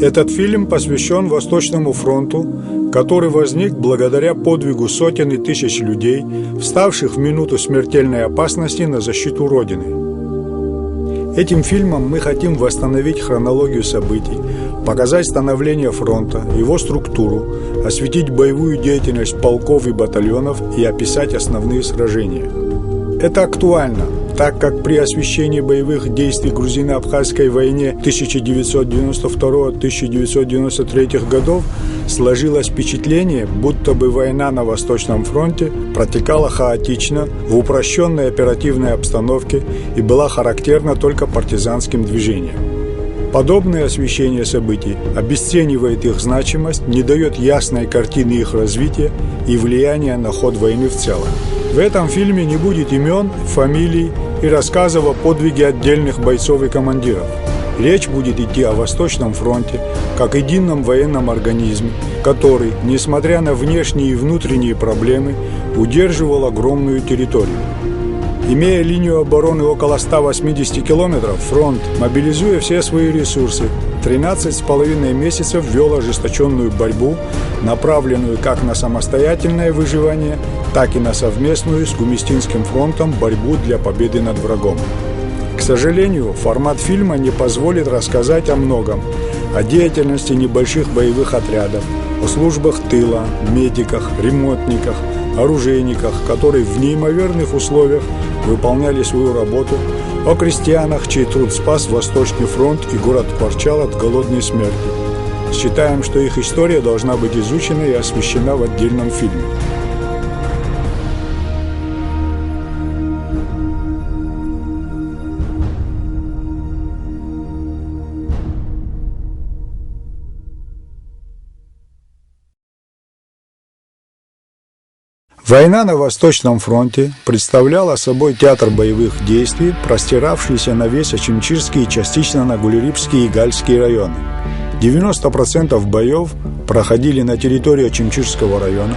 Этот фильм посвящен Восточному фронту, который возник благодаря подвигу сотен и тысяч людей, вставших в минуту смертельной опасности на защиту Родины. Этим фильмом мы хотим восстановить хронологию событий, показать становление фронта, его структуру, осветить боевую деятельность полков и батальонов и описать основные сражения. Это актуально, так как при освещении боевых действий в грузино-абхазской войне 1992-1993 годов сложилось впечатление, будто бы война на Восточном фронте протекала хаотично, в упрощенной оперативной обстановке и была характерна только партизанским движениям. Подобное освещение событий обесценивает их значимость, не дает ясной картины их развития и влияния на ход войны в целом. В этом фильме не будет имен, фамилий и рассказов о подвиге отдельных бойцов и командиров. Речь будет идти о Восточном фронте, как едином военном организме, который, несмотря на внешние и внутренние проблемы, удерживал огромную территорию. Имея линию обороны около 180 километров, фронт, мобилизуя все свои ресурсы, 13,5 месяцев вел ожесточенную борьбу, направленную как на самостоятельное выживание, так и на совместную с Гумистинским фронтом борьбу для победы над врагом. К сожалению, формат фильма не позволит рассказать о многом: о деятельности небольших боевых отрядов, о службах тыла, медиках, ремонтниках, оружейниках, которые в неимоверных условиях выполняли свою работу, о крестьянах, чей труд спас Восточный фронт и город Порчал от голодной смерти. Считаем, что их история должна быть изучена и освещена в отдельном фильме. Война на Восточном фронте представляла собой театр боевых действий, простиравшийся на весь Очимчирский и частично на Гулерипский и Гальский районы. 90% боев проходили на территории Очимчирского района,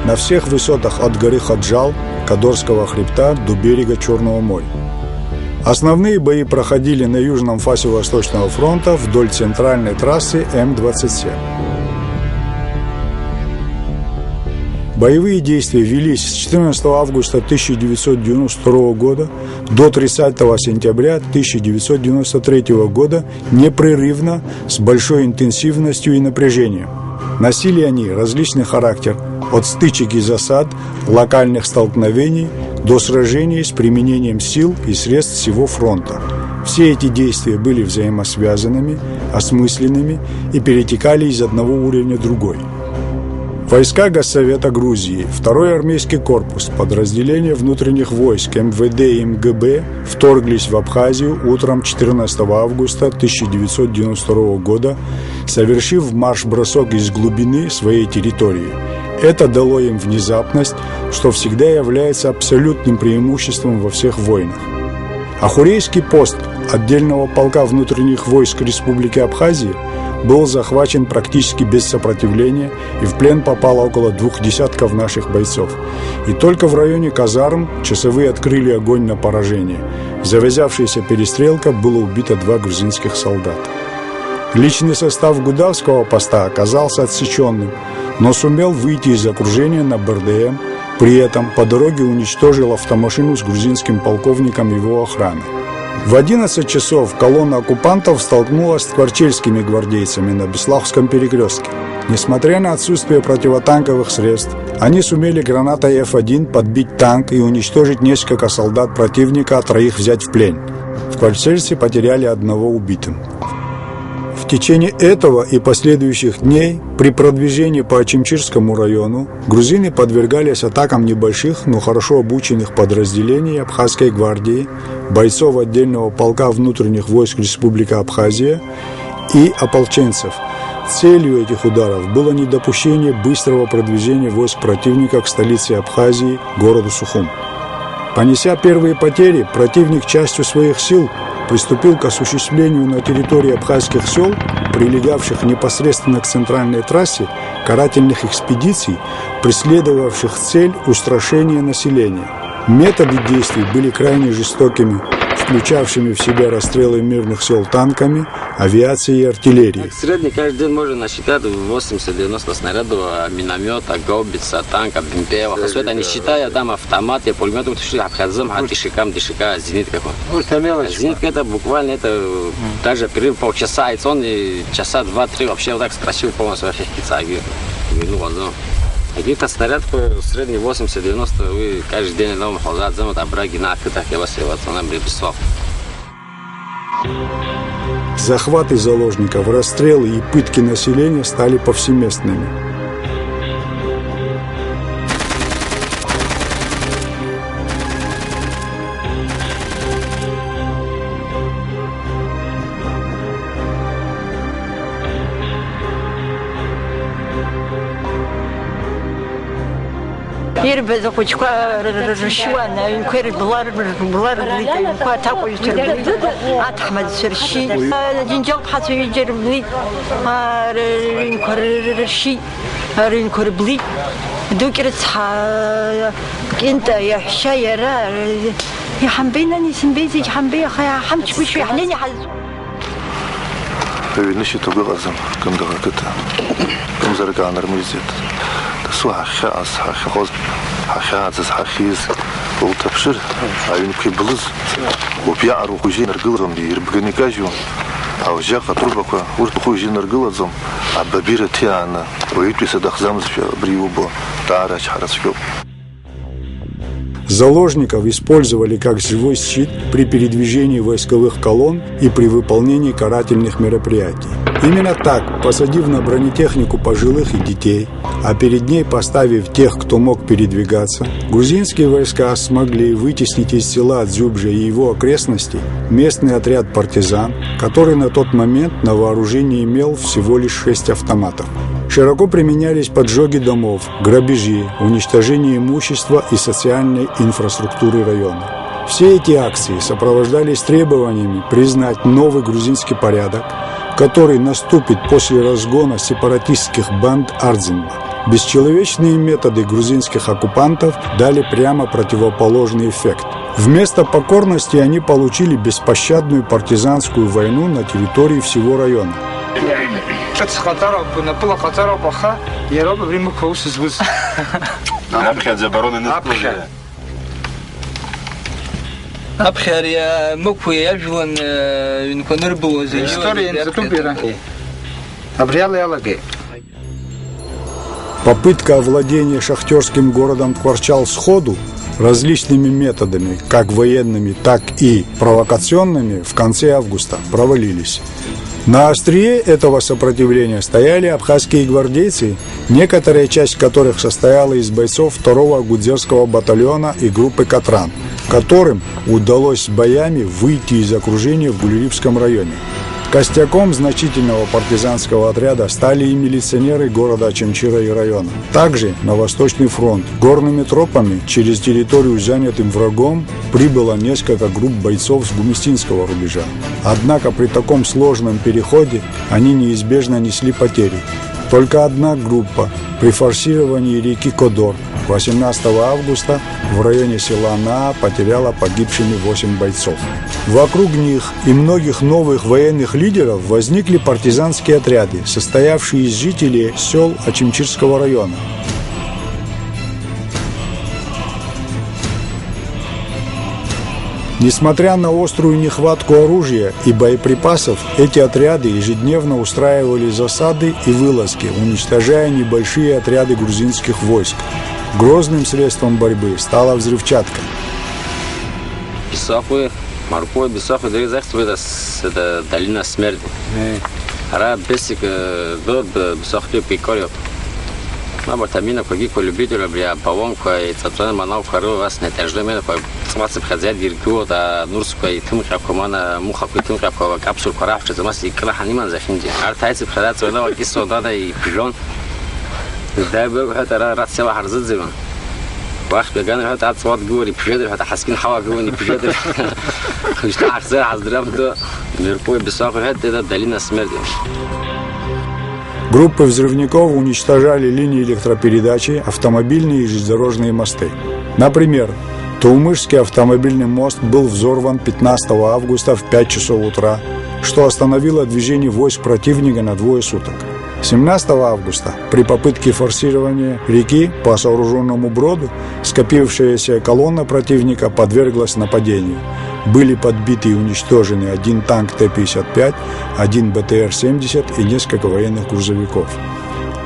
на всех высотах от горы Хаджал, Кадорского хребта до берега Черного моря. Основные бои проходили на южном фасе Восточного фронта вдоль центральной трассы М-27. Боевые действия велись с 14 августа 1992 года до 30 сентября 1993 года непрерывно, с большой интенсивностью и напряжением. Носили они различный характер, от стычек и засад, локальных столкновений до сражений с применением сил и средств всего фронта. Все эти действия были взаимосвязанными, осмысленными и перетекали из одного уровня в другой. Войска Госсовета Грузии, 2-й армейский корпус, подразделения внутренних войск МВД и МГБ вторглись в Абхазию утром 14 августа 1992 года, совершив марш-бросок из глубины своей территории. Это дало им внезапность, что всегда является абсолютным преимуществом во всех войнах. Ахурейский пост отдельного полка внутренних войск Республики Абхазии был захвачен практически без сопротивления, и в плен попало около 2 десятков наших бойцов. И только в районе казарм часовые открыли огонь на поражение. В завязавшейся перестрелке было убито 2 грузинских солдата. Личный состав Гудавского поста оказался отсеченным, но сумел выйти из окружения на БРДМ, при этом по дороге уничтожил автомашину с грузинским полковником его охраны. В 11 часов колонна оккупантов столкнулась с кварчельскими гвардейцами на Беславском перекрестке. Несмотря на отсутствие противотанковых средств, они сумели гранатой F1 подбить танк и уничтожить несколько солдат противника, а 3 взять в плен. В Кварчельсе потеряли 1 убитым. В течение этого и последующих дней при продвижении по Ачимчирскому району грузины подвергались атакам небольших, но хорошо обученных подразделений Абхазской гвардии, бойцов отдельного полка внутренних войск Республики Абхазия и ополченцев. Целью этих ударов было недопущение быстрого продвижения войск противника к столице Абхазии, городу Сухум. Понеся первые потери, противник частью своих сил приступил к осуществлению на территории абхазских сел, прилегавших непосредственно к центральной трассе, карательных экспедиций, преследовавших цель устрашения населения. Методы действий были крайне жестокими, включавшими в себя расстрелы мирных сел танками, авиацией и артиллерией. Средний каждый день можно насчитать 80-90 снарядов, миномета, гаубица, танка, бимпева. Все это не считая, там автоматы, пулеметы, абхазам, дишикам, зенит какой. Зенит это буквально, это даже перерыв полчаса, и он часа 2-3 вообще вот так красиво полностью вообще хитсаги. Каких-то снаряд средний 80-90, вы каждый день новым холодат, замут, абраги, накытах, я вас на Бреслав. Захваты заложников, расстрелы и пытки населения стали повсеместными. Ирбеза кучка ршуана, инквер блар лита, такой тербли, атхмад серши, динджал хасу тербли, инквер рши, инквер бли, дукерц كنت يا حشايرة يا حنبينا نسمبيزي حنبي خا حمش بشوي حنيني حز نشي تبغى أزم كم دقة كده كم زرقة نرميزيت تسوى خاص خاص خاص خاص وتبشر عيون كي بلز وبيعرو خوجي نرقلهم يربقني كاجو أو جاقة تربكوا ورد خوجي نرقلهم عبابيرة تيانا ويتوي صدق زمز في بريوبو تعرج حرس فيو. Заложников использовали как живой щит при передвижении войсковых колонн и при выполнении карательных мероприятий. Именно так, посадив на бронетехнику пожилых и детей, а перед ней поставив тех, кто мог передвигаться, грузинские войска смогли вытеснить из села Дзюбжа и его окрестностей местный отряд партизан, который на тот момент на вооружении имел всего лишь 6 автоматов. Широко применялись поджоги домов, грабежи, уничтожение имущества и социальной инфраструктуры района. Все эти акции сопровождались требованиями признать новый грузинский порядок, который наступит после разгона сепаратистских банд Ардзинба. Бесчеловечные методы грузинских оккупантов дали прямо противоположный эффект. Вместо покорности они получили беспощадную партизанскую войну на территории всего района. Абхария мокуя явлен инконер было за история институтера. Абриала ялаге. Попытка овладения шахтерским городом Кварчал сходу различными методами, как военными, так и провокационными, в конце августа провалились. На острие этого сопротивления стояли абхазские гвардейцы, некоторая часть которых состояла из бойцов 2-го гудзерского батальона и группы «Катран», которым удалось с боями выйти из окружения в Гулерибском районе. Костяком значительного партизанского отряда стали и милиционеры города Очамчира и района. Также на Восточный фронт горными тропами через территорию, занятым врагом, прибыло несколько групп бойцов с гумистинского рубежа. Однако при таком сложном переходе они неизбежно несли потери. Только одна группа при форсировании реки Кодор 18 августа в районе села Наа потеряла погибшими 8 бойцов. Вокруг них и многих новых военных лидеров возникли партизанские отряды, состоявшие из жителей сел Очамчирского района. Несмотря на острую нехватку оружия и боеприпасов, эти отряды ежедневно устраивали засады и вылазки, уничтожая небольшие отряды грузинских войск. Грозным средством борьбы стала взрывчатка. Бесахуй, морковь, бесахуй, это долина смерти. Ара бесик до бесахуй пикорев. Мабатамина коги любителя бля павонка и цапсан манав хару вас не тяжелее по смацеп хазяд виргу да нурская и тым хапкомана муха кутым хапкова капсул караф замас и краханиман захинди. Артайцеп хадат цода и сода и пижон. Да бы это рация харзадзема. Вах беган это отсват говори пижедер это хаскин хава говори пижедер. Что ахза аздрам до мирпой бесахуй это долина смерти. Группы взрывников уничтожали линии электропередачи, автомобильные и железнодорожные мосты. Например, Таумышский автомобильный мост был взорван 15 августа в 5 часов утра, что остановило движение войск противника на 2 суток. 17 августа при попытке форсирования реки по сооруженному броду скопившаяся колонна противника подверглась нападению. Были подбиты и уничтожены 1 танк Т-55, 1 БТР-70 и несколько военных грузовиков.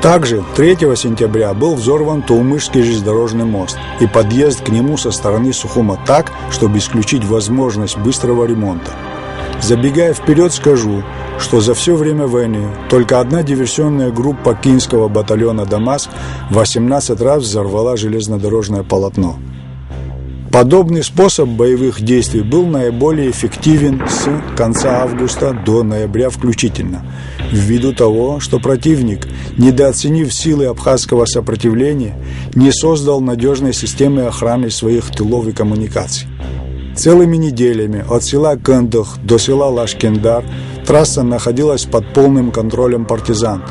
Также 3 сентября был взорван Таумышский железнодорожный мост и подъезд к нему со стороны Сухума так, чтобы исключить возможность быстрого ремонта. Забегая вперед, скажу, что за все время войны только одна диверсионная группа Кинского батальона «Дамаск» 18 раз взорвала железнодорожное полотно. Подобный способ боевых действий был наиболее эффективен с конца августа до ноября включительно, ввиду того, что противник, недооценив силы абхазского сопротивления, не создал надежной системы охраны своих тылов и коммуникаций. Целыми неделями от села Кындых до села Лашкендар трасса находилась под полным контролем партизан.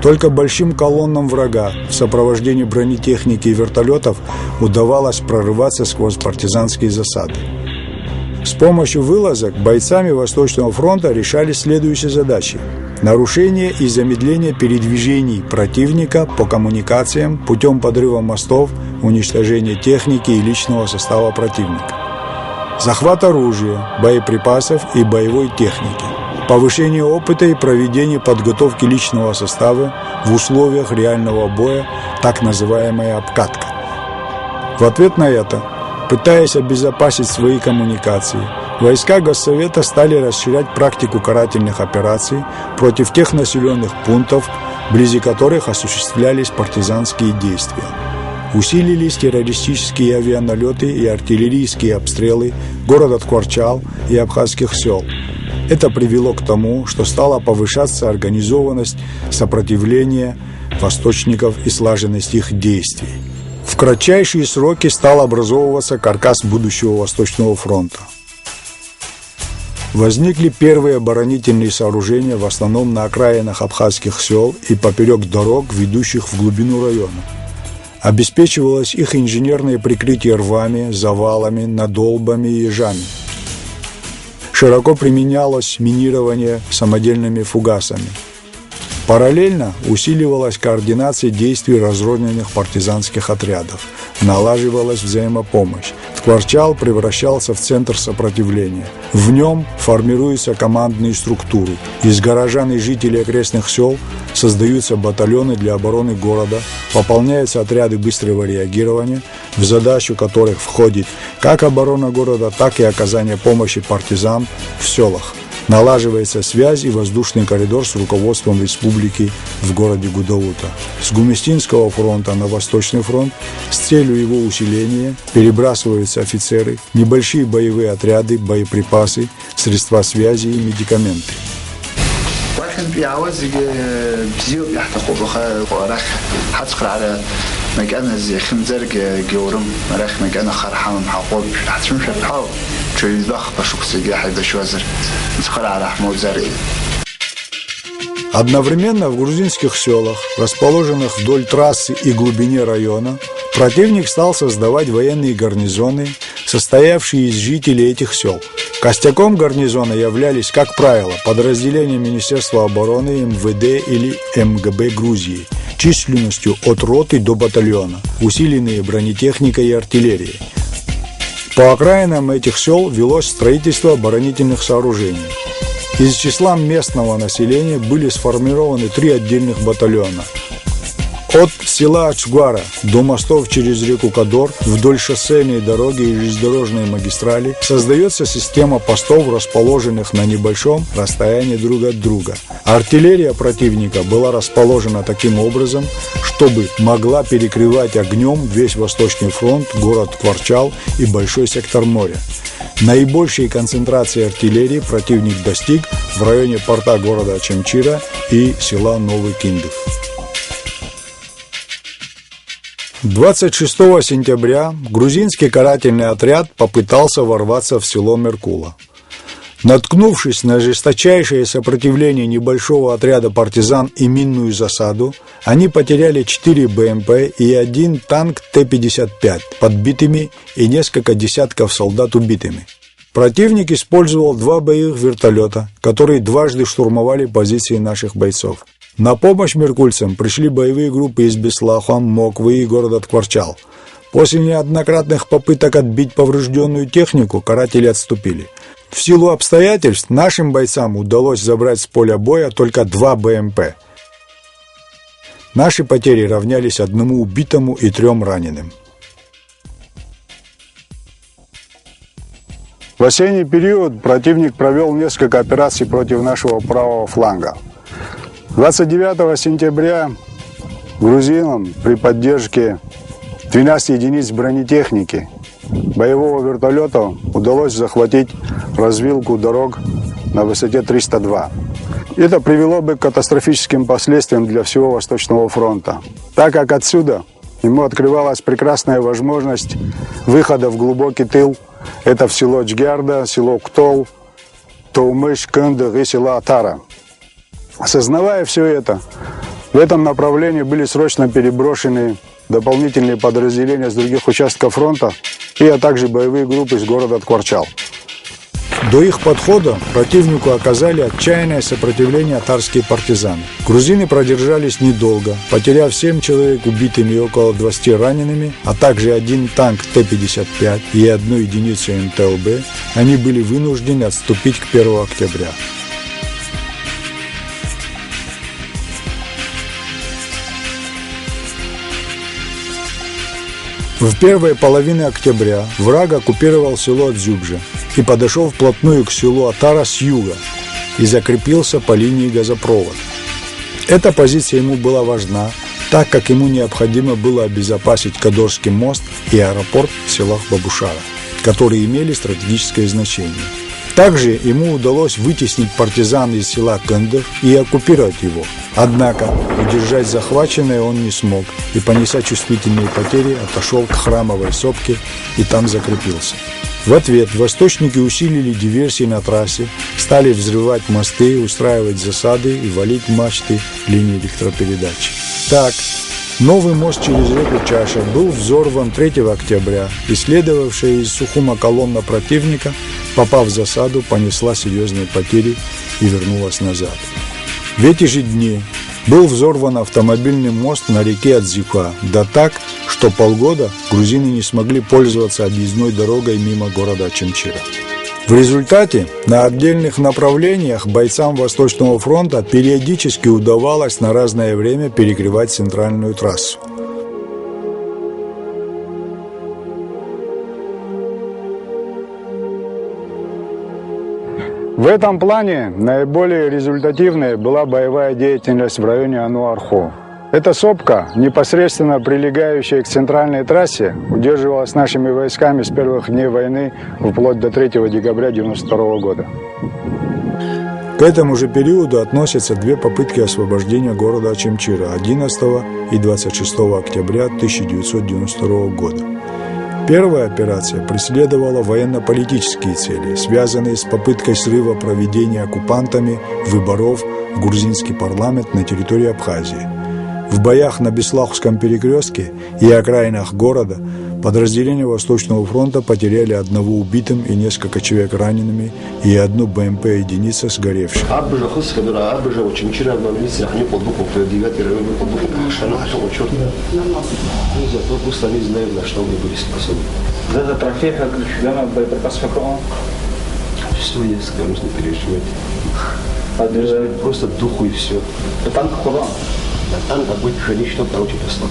Только большим колоннам врага в сопровождении бронетехники и вертолетов удавалось прорываться сквозь партизанские засады. С помощью вылазок бойцами Восточного фронта решались следующие задачи: нарушение и замедление передвижений противника по коммуникациям путем подрыва мостов, уничтожение техники и личного состава противника, захват оружия, боеприпасов и боевой техники, повышение опыта и проведение подготовки личного состава в условиях реального боя, так называемая обкатка. В ответ на это, пытаясь обезопасить свои коммуникации, войска Госсовета стали расширять практику карательных операций против тех населенных пунктов, вблизи которых осуществлялись партизанские действия. Усилились террористические авианалеты и артиллерийские обстрелы города Ткварчал и абхазских сел. Это привело к тому, что стала повышаться организованность сопротивления восточников и слаженность их действий. В кратчайшие сроки стал образовываться каркас будущего Восточного фронта. Возникли первые оборонительные сооружения в основном на окраинах абхазских сел и поперек дорог, ведущих в глубину района. Обеспечивалось их инженерное прикрытие рвами, завалами, надолбами и ежами. Широко применялось минирование самодельными фугасами. Параллельно усиливалась координация действий разрозненных партизанских отрядов, налаживалась взаимопомощь. Ткварчал превращался в центр сопротивления. В нем формируются командные структуры. Из горожан и жителей окрестных сел создаются батальоны для обороны города, пополняются отряды быстрого реагирования, в задачу которых входит как оборона города, так и оказание помощи партизан в селах. Налаживается связь и воздушный коридор с руководством республики в городе Гудаута. С Гумистинского фронта на Восточный фронт с целью его усиления перебрасываются офицеры, небольшие боевые отряды, боеприпасы, средства связи и медикаменты. لكن بيعوز بزيو يحتقوا بخا راح حتقر على مكان زي خنزرج جورم راح مكان خرحان حقوق حتشم شبحاو شوي ضخ بشوف سجاح بشوازر نسخر على حمود زري. Одновременно в грузинских селах, расположенных вдоль трассы и глубине района, противник стал создавать военные гарнизоны, состоявшие из жителей этих сел. Костяком гарнизона являлись, как правило, подразделения Министерства обороны, МВД или МГБ Грузии, численностью от роты до батальона, усиленные бронетехникой и артиллерией. По окраинам этих сел велось строительство оборонительных сооружений. Из числа местного населения были сформированы 3 отдельных батальона. От села Ачгуара до мостов через реку Кадор вдоль шоссейной дороги и железнодорожной магистрали создается система постов, расположенных на небольшом расстоянии друг от друга. Артиллерия противника была расположена таким образом, чтобы могла перекрывать огнем весь Восточный фронт, город Кварчал и большой сектор моря. Наибольшей концентрации артиллерии противник достиг в районе порта города Чамчира и села Новый Киндык. 26 сентября грузинский карательный отряд попытался ворваться в село Меркула. Наткнувшись на жесточайшее сопротивление небольшого отряда партизан и минную засаду, они потеряли 4 БМП и 1 танк Т-55 подбитыми и несколько десятков солдат убитыми. Противник использовал 2 боевых вертолета, которые дважды штурмовали позиции наших бойцов. На помощь меркульцам пришли боевые группы из Беслаха, Моквы и города Ткварчал. После неоднократных попыток отбить поврежденную технику, каратели отступили. В силу обстоятельств нашим бойцам удалось забрать с поля боя только 2 БМП. Наши потери равнялись 1 убитому и 3 раненым. В осенний период противник провел несколько операций против нашего правого фланга. 29 сентября грузинам при поддержке 12 единиц бронетехники, боевого вертолета удалось захватить развилку дорог на высоте 302. Это привело бы к катастрофическим последствиям для всего Восточного фронта, так как отсюда ему открывалась прекрасная возможность выхода в глубокий тыл. Это в село Джгярда, село Ктол, Таумыш, Кындык и село Атара. Осознавая все это, в этом направлении были срочно переброшены дополнительные подразделения с других участков фронта а также боевые группы из города Ткварчал. До их подхода противнику оказали отчаянное сопротивление атарские партизаны. Грузины продержались недолго, потеряв 7 человек убитыми и около 20 ранеными, а также 1 танк Т-55 и 1 единицу МТЛБ, они были вынуждены отступить к 1 октября. В первой половине октября враг оккупировал село Дзюбжа и подошел вплотную к селу Атара с юга и закрепился по линии газопровода. Эта позиция ему была важна, так как ему необходимо было обезопасить Кадорский мост и аэропорт в селах Бабушара, которые имели стратегическое значение. Также ему удалось вытеснить партизан из села Кындык и оккупировать его. Однако удержать захваченное он не смог и, понеся чувствительные потери, отошел к Храмовой сопке и там закрепился. В ответ восточники усилили диверсии на трассе, стали взрывать мосты, устраивать засады и валить мачты линии электропередач. Так, новый мост через реку Чаша был взорван 3 октября, и следовавшая из Сухума колонна противника, попав в засаду, понесла серьезные потери и вернулась назад. В эти же дни был взорван автомобильный мост на реке Адзюка, да так, что полгода грузины не смогли пользоваться объездной дорогой мимо города Чамчира. В результате на отдельных направлениях бойцам Восточного фронта периодически удавалось на разное время перекрывать центральную трассу. В этом плане наиболее результативной была боевая деятельность в районе Ануархо. Эта сопка, непосредственно прилегающая к центральной трассе, удерживалась нашими войсками с первых дней войны вплоть до 3 декабря 1992 года. К этому же периоду относятся две попытки освобождения города Очимчира 11 и 26 октября 1992 года. Первая операция преследовала военно-политические цели, связанные с попыткой срыва проведения оккупантами выборов в грузинский парламент на территории Абхазии. В боях на Беслаховском перекрестке и окраинах города подразделения Восточного фронта потеряли одного убитым и несколько человек ранеными и одну БМП-единицу сгоревшей. Это трофей, боеприпасов какого? Все есть, конечно, не переживайте. Просто духу и все. Танк какого? Танк будет пшеничного, короче, Беслав.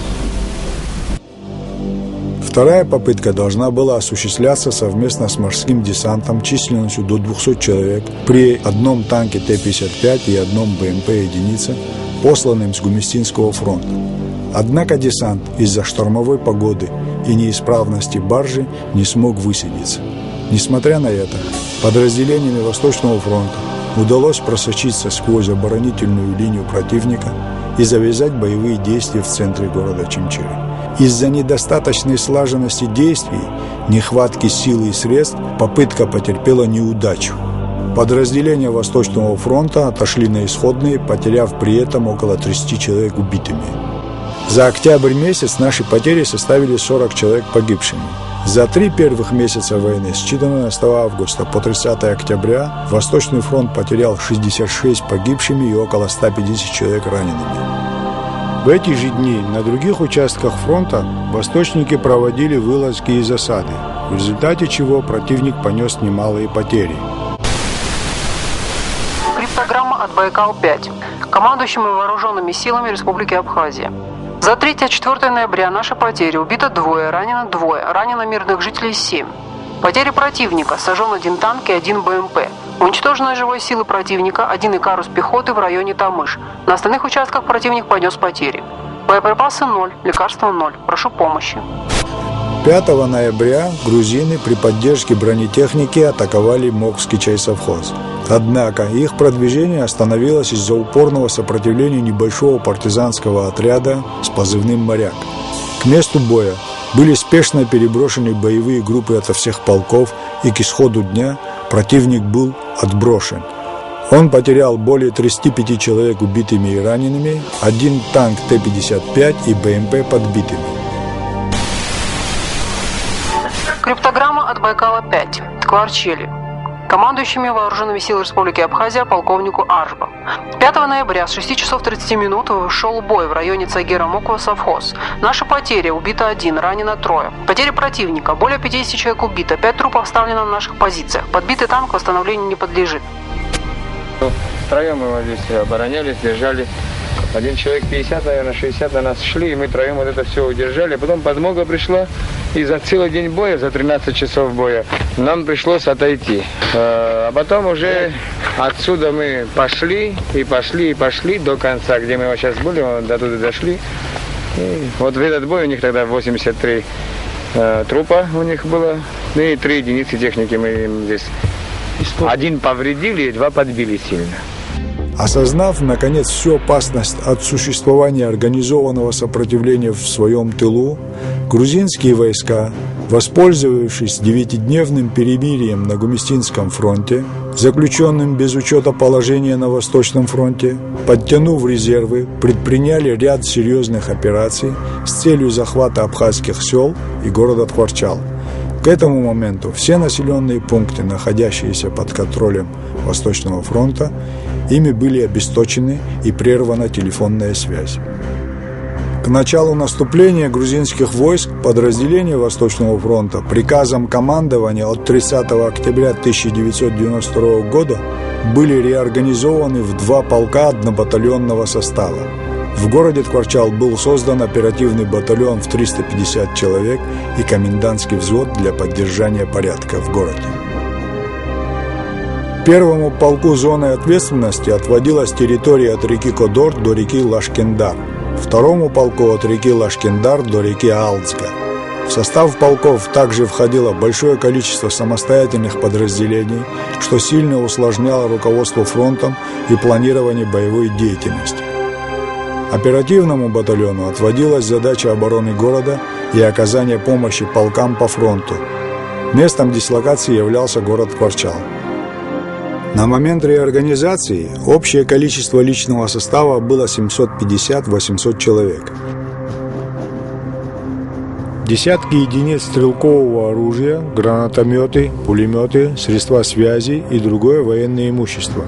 Вторая попытка должна была осуществляться совместно с морским десантом численностью до 200 человек при одном танке Т-55 и одном БМП-единице, посланным с Гумистинского фронта. Однако десант из-за штормовой погоды и неисправности баржи не смог высадиться. Несмотря на это, подразделениями Восточного фронта удалось просочиться сквозь оборонительную линию противника и завязать боевые действия в центре города Очимчиры. Из-за недостаточной слаженности действий, нехватки силы и средств, попытка потерпела неудачу. Подразделения Восточного фронта отошли на исходные, потеряв при этом около 30 человек убитыми. За октябрь месяц наши потери составили 40 человек погибшими. За 3 первых месяца войны, с 14 августа по 30 октября, Восточный фронт потерял 66 погибшими и около 150 человек ранеными. В эти же дни на других участках фронта восточники проводили вылазки и засады, в результате чего противник понес немалые потери. Криптограмма от Байкал-5. Командующими вооруженными силами Республики Абхазия. За 3-4 ноября наши потери: убито 2, ранено 2, ранено мирных жителей 7. Потери противника: сожжен 1 танк и 1 БМП. Уничтожена живой силы противника 1 икарус пехоты в районе Тамыш. На остальных участках противник понес потери. Боеприпасы 0, лекарства 0. Прошу помощи. 5 ноября грузины при поддержке бронетехники атаковали Мокский чайсовхоз. Однако их продвижение остановилось из-за упорного сопротивления небольшого партизанского отряда с позывным «Моряк». К месту боя были спешно переброшены боевые группы ото всех полков, и к исходу дня противник был отброшен. Он потерял более 35 человек убитыми и ранеными, 1 танк Т-55 и БМП подбитыми. Криптограмма от Байкала-5. Ткварчели. Командующими вооруженными силами Республики Абхазия полковнику Ашба. 5 ноября с 6 часов 30 минут шел бой в районе Цагира-Мокова совхоз. Наши потери: убито 1, ранено 3. Потери противника: более 50 человек убито, 5 трупов оставлено на наших позициях. Подбитый танк восстановлению не подлежит. Втроем мы здесь оборонялись, держали. 1 человек 50, наверное, 60 на нас шли, и мы троем вот это все удержали. Потом подмога пришла, и за целый день боя, за 13 часов боя, нам пришлось отойти. А потом уже отсюда мы пошли до конца, где мы сейчас были, до туда дошли. И вот в этот бой у них тогда 83 трупа у них было, и 3 единицы техники мы им здесь. 1 повредили, 2 подбили сильно. Осознав, наконец, всю опасность от существования организованного сопротивления в своем тылу, грузинские войска, воспользовавшись 9-дневным перемирием на Гумистинском фронте, заключенным без учета положения на Восточном фронте, подтянув резервы, предприняли ряд серьезных операций с целью захвата абхазских сел и города Ткварчал. К этому моменту все населенные пункты, находящиеся под контролем Восточного фронта, ими были обесточены и прервана телефонная связь. К началу наступления грузинских войск подразделения Восточного фронта приказом командования от 30 октября 1992 года были реорганизованы в 2 полка однобатальонного состава. В городе Ткварчал был создан оперативный батальон в 350 человек и комендантский взвод для поддержания порядка в городе. Первому полку зоны ответственности отводилась территория от реки Кодор до реки Лашкендар, второму полку от реки Лашкендар до реки Алдзга. В состав полков также входило большое количество самостоятельных подразделений, что сильно усложняло руководство фронтом и планирование боевой деятельности. Оперативному батальону отводилась задача обороны города и оказания помощи полкам по фронту. Местом дислокации являлся город Кварчал. На момент реорганизации общее количество личного состава было 750-800 человек. Десятки единиц стрелкового оружия, гранатометы, пулеметы, средства связи и другое военное имущество.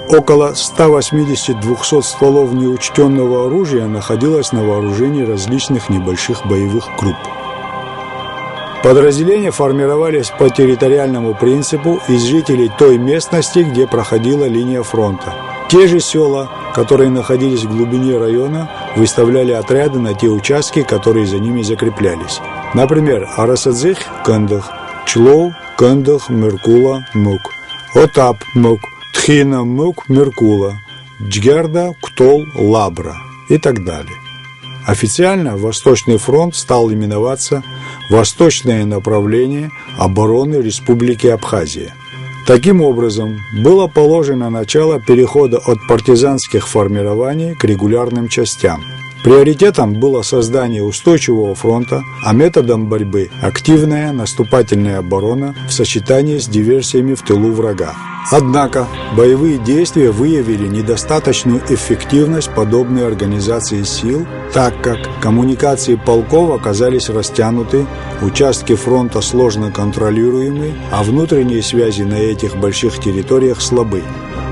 Около 180-200 стволов неучтенного оружия находилось на вооружении различных небольших боевых групп. Подразделения формировались по территориальному принципу из жителей той местности, где проходила линия фронта. Те же села, которые находились в глубине района, выставляли отряды на те участки, которые за ними закреплялись. Например, Арасадзих – Кандах, Члоу – Кандах, Меркула, Мук, Отап – Мук, Тхина – Мук, Меркула, Джгерда, Ктол, Лабра и так далее. Официально Восточный фронт стал именоваться «Восточное направление обороны Республики Абхазия». Таким образом, было положено начало перехода от партизанских формирований к регулярным частям. Приоритетом было создание устойчивого фронта, а методом борьбы – активная наступательная оборона в сочетании с диверсиями в тылу врага. Однако, боевые действия выявили недостаточную эффективность подобной организации сил, так как коммуникации полков оказались растянуты, участки фронта сложно контролируемы, а внутренние связи на этих больших территориях слабы.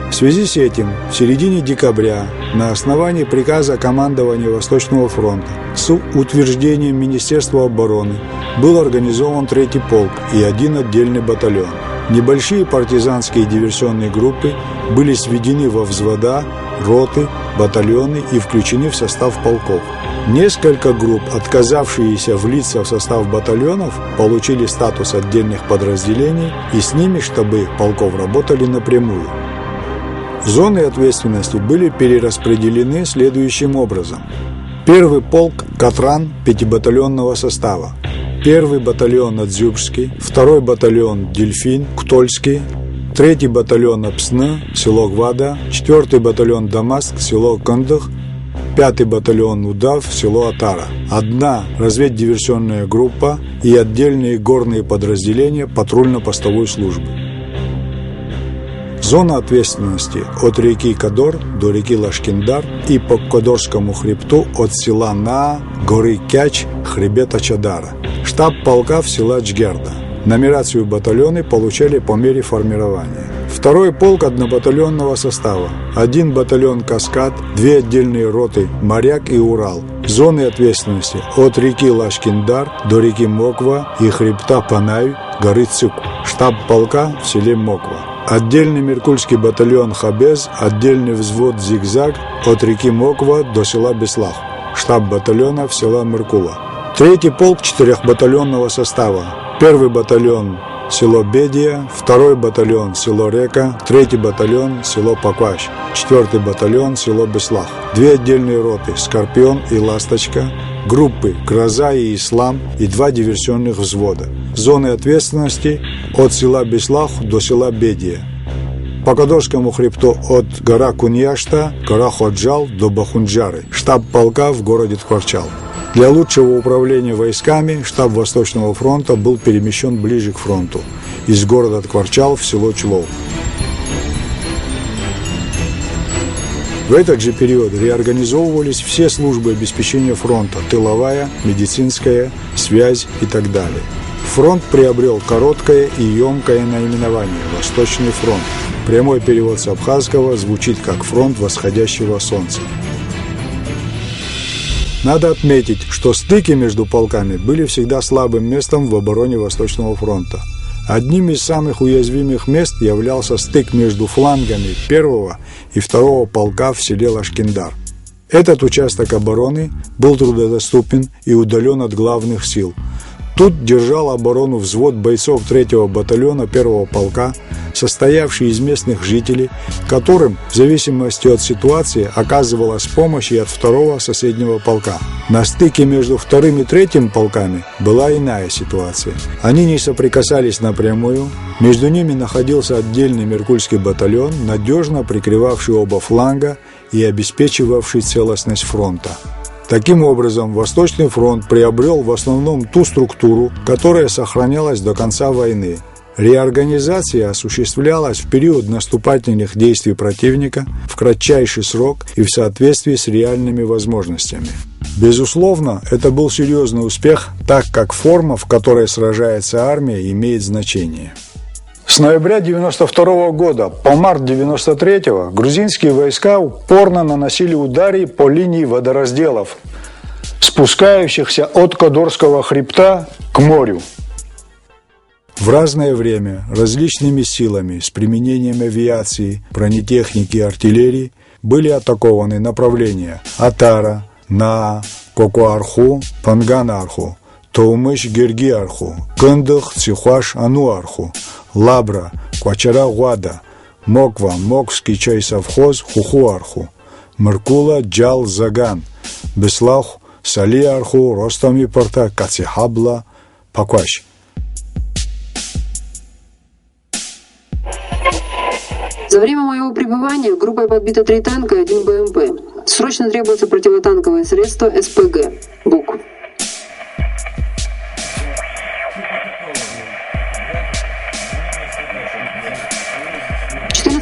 В связи с этим, в середине декабря, на основании приказа командования Восточного фронта с утверждением Министерства обороны был организован 3-й полк и один отдельный батальон. Небольшие партизанские диверсионные группы были сведены во взвода, роты, батальоны и включены в состав полков. Несколько групп, отказавшиеся влиться в состав батальонов, получили статус отдельных подразделений, и с ними штабы полков работали напрямую. Зоны ответственности были перераспределены следующим образом. 1-й полк Катран 5-батальонного состава, 1-й батальон Адзюбский, 2-й батальон Дельфин, Ктольский, 3-й батальон Апсны, село Гвада, 4-й батальон Дамаск, село Кандах, 5-й батальон Удав, село Атара, 1 разведдиверсионная группа и отдельные горные подразделения патрульно-постовой службы. Зона ответственности от реки Кадор до реки Лашкиндар и по Кадорскому хребту от села Наа, горы Кяч, хребета Чадара. Штаб полка в села Джгерда. Нумерацию батальоны получали по мере формирования. 2-й полк однобатальонного состава, 1 батальон Каскад, 2 отдельные роты Моряк и Урал. Зоны ответственности от реки Лашкиндар до реки Моква и хребта Панай, горы Цюку. Штаб полка в селе Моква. Отдельный Меркульский батальон Хабез, отдельный взвод Зигзаг от реки Моква до села Беслах. Штаб батальона в село Меркула. 3-й полк 4-батальонного состава. 1-й батальон село Бедия, 2-й батальон село Река, 3-й батальон село Пакваш, 4-й батальон село Беслах. 2 отдельные роты Скорпион и Ласточка, группы Гроза и Ислам и 2 диверсионных взвода. Зоны ответственности от села Беслах до села Бедия. По Кадорскому хребту от гора Куньяшта, гора Ходжал до Бахунджары. Штаб полка в городе Ткварчал. Для лучшего управления войсками штаб Восточного фронта был перемещен ближе к фронту, из города Ткварчал в село Члов. В этот же период реорганизовывались все службы обеспечения фронта – тыловая, медицинская, связь и так далее. Фронт приобрел короткое и емкое наименование – Восточный фронт. Прямой перевод с абхазского звучит как «фронт восходящего солнца». Надо отметить, что стыки между полками были всегда слабым местом в обороне Восточного фронта. Одним из самых уязвимых мест являлся стык между флангами 1-го и 2-го полка в селе Лашкиндар. Этот участок обороны был труднодоступен и удален от главных сил. Тут держал оборону взвод бойцов 3-го батальона 1-го полка, состоявший из местных жителей, которым, в зависимости от ситуации, оказывалась помощь и от 2-го соседнего полка. На стыке между 2-м и 3-м полками была иная ситуация. Они не соприкасались напрямую, между ними находился отдельный Меркульский батальон, надежно прикрывавший оба фланга и обеспечивавший целостность фронта. Таким образом, Восточный фронт приобрел в основном ту структуру, которая сохранялась до конца войны. Реорганизация осуществлялась в период наступательных действий противника в кратчайший срок и в соответствии с реальными возможностями. Безусловно, это был серьезный успех, так как форма, в которой сражается армия, имеет значение. С ноября 1992 года по март 1993 грузинские войска упорно наносили удары по линии водоразделов, спускающихся от Кодорского хребта к морю. В разное время различными силами с применением авиации, бронетехники и артиллерии были атакованы направления Атара, Наа, Кокуарху, Панганарху, Тоумыш-Гергиарху, Кындых, Цихуаш, Ануарху, Лабра, Квачара-Гуада, Моква, Моквский чай-совхоз, Хухуарху, Меркула, Джал, Заган, Беслах, Салиарху, Ростомипорта, Кацихабла, Пакваш. За время моего пребывания группой подбито 3 танка и 1 БМП. Срочно требуется противотанковое средство СПГ. БУК.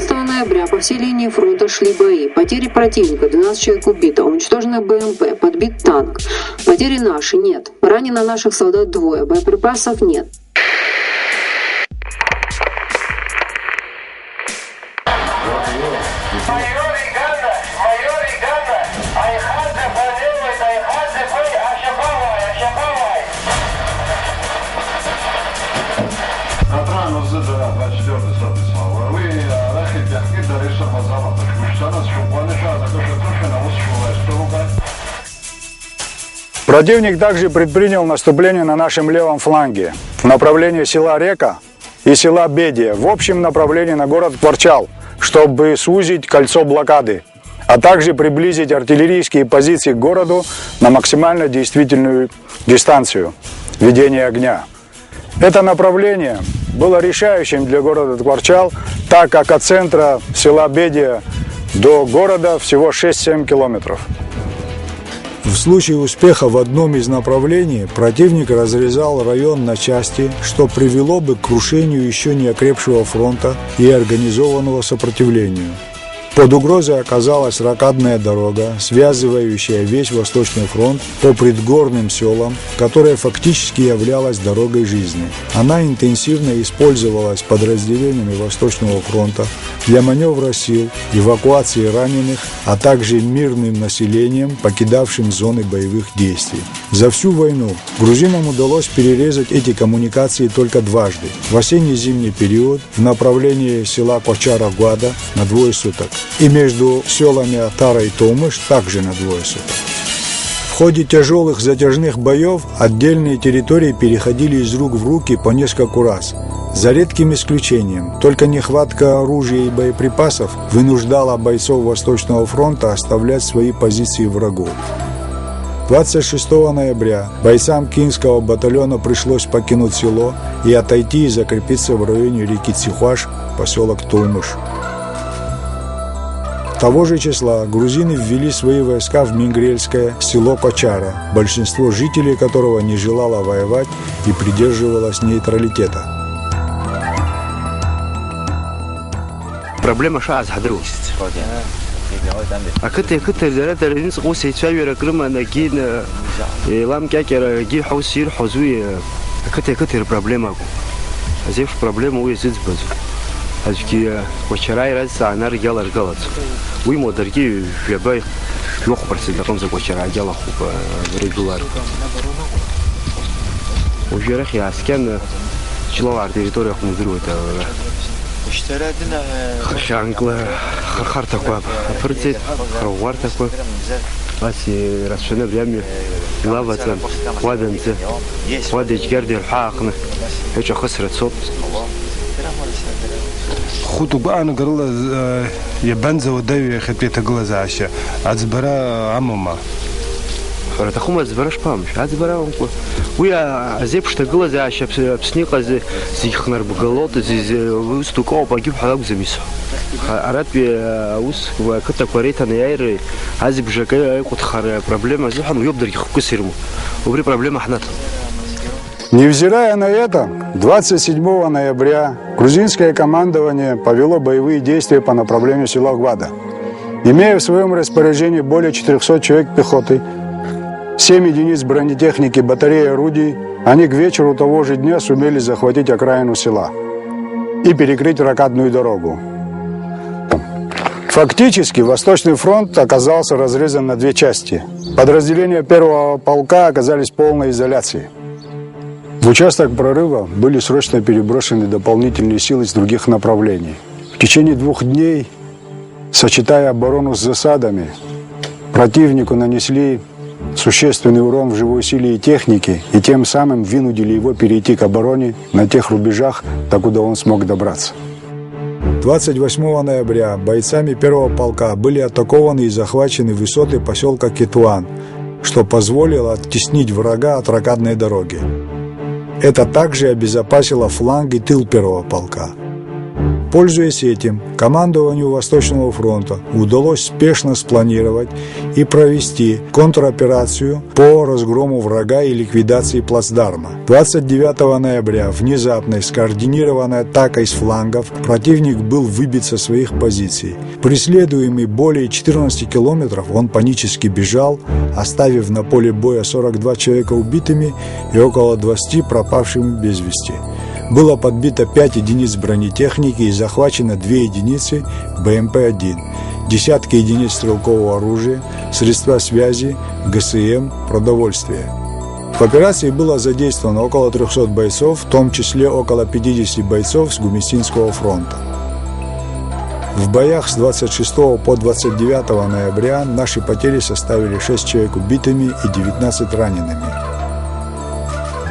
Ноября по всей линии фронта шли бои. Потери противника, 12 человек убито, уничтожено БМП, подбит танк. Потери наши нет. Ранено наших солдат 2, боеприпасов нет. Противник также предпринял наступление на нашем левом фланге в направлении села Река и села Бедия, в общем направлении на город Кварчал, чтобы сузить кольцо блокады, а также приблизить артиллерийские позиции к городу на максимально действительную дистанцию ведения огня. Это направление было решающим для города Кварчал, так как от центра села Бедия до города всего 6-7 километров. В случае успеха в одном из направлений противник разрезал район на части, что привело бы к крушению еще не окрепшего фронта и организованного сопротивлению. Под угрозой оказалась рокадная дорога, связывающая весь Восточный фронт по предгорным селам, которая фактически являлась дорогой жизни. Она интенсивно использовалась подразделениями Восточного фронта для маневра сил, эвакуации раненых, а также мирным населением, покидавшим зоны боевых действий. За всю войну грузинам удалось перерезать эти коммуникации только дважды. В осенне-зимний период в направлении села Кочара-Гуада на 2 суток. И между селами Атара и Тоумыш также на 2 суток. В ходе тяжелых затяжных боев отдельные территории переходили из рук в руки по нескольку раз. За редким исключением, только нехватка оружия и боеприпасов вынуждала бойцов Восточного фронта оставлять свои позиции врагу. 26 ноября бойцам Кинского батальона пришлось покинуть село и отойти и закрепиться в районе реки Цихуаш, поселок Тоумыш. Того же числа грузины ввели свои войска в Мингрельское село Кочара, большинство жителей которого не желало воевать и придерживалось нейтралитета. Проблема шаз хадру. А كتر زرت الرئيس قوسي تشاور كرما نجين لام كاكر جي حوسير حزوي كتر проблема. Азев проблема уезжает без. Азки кочарай раз анар ялар галат. Уй модерги вебай лох процентом за кочарай яла хуба регулар. Ужерах я скан чиловар территория хмудрует. Ханкла харта кваб. Апрцит хавар такой. Аси расшена время لابتن ودنت ودج جردي الحاقنا هيك خسرت صوت خطو بقى أنا قرلا يبنزا وداوي خطبي تقلا زعشة عزبرا عمما فرت أخوما عزبراش بامش عزبرا ويا زيبش تقلا زعشة بسنيقة زي خنر بقلوت زي وستوكو باجيب حلاق زميسو عرات بيوس وكنت قريت أنا ياير عزب جاكاي قد خار проблема زحم ويقدر يخكسرمو وبري проблема حنات. Невзирая на это, 27 ноября грузинское командование повело боевые действия по направлению села Гвада. Имея в своем распоряжении более 400 человек пехоты, 7 единиц бронетехники, батареи орудий, они к вечеру того же дня сумели захватить окраину села и перекрыть ракадную дорогу. Фактически Восточный фронт оказался разрезан на две части. Подразделения первого полка оказались в полной изоляции. В участок прорыва были срочно переброшены дополнительные силы с других направлений. В течение 2 дней, сочетая оборону с засадами, противнику нанесли существенный урон в живой силе и технике, и тем самым вынудили его перейти к обороне на тех рубежах, докуда он смог добраться. 28 ноября бойцами первого полка были атакованы и захвачены высоты поселка Кетуан, что позволило оттеснить врага от ракадной дороги. Это также обезопасило фланг и тыл первого полка. Пользуясь этим, командованию Восточного фронта удалось спешно спланировать и провести контроперацию по разгрому врага и ликвидации плацдарма. 29 ноября внезапной скоординированной атакой с флангов противник был выбит со своих позиций. Преследуемый более 14 километров, он панически бежал, оставив на поле боя 42 человека убитыми и около 20 пропавшими без вести. Было подбито 5 единиц бронетехники и захвачено 2 единицы БМП-1, десятки единиц стрелкового оружия, средства связи, ГСМ, продовольствие. В операции было задействовано около 300 бойцов, в том числе около 50 бойцов с Гумистинского фронта. В боях с 26 по 29 ноября наши потери составили 6 человек убитыми и 19 ранеными.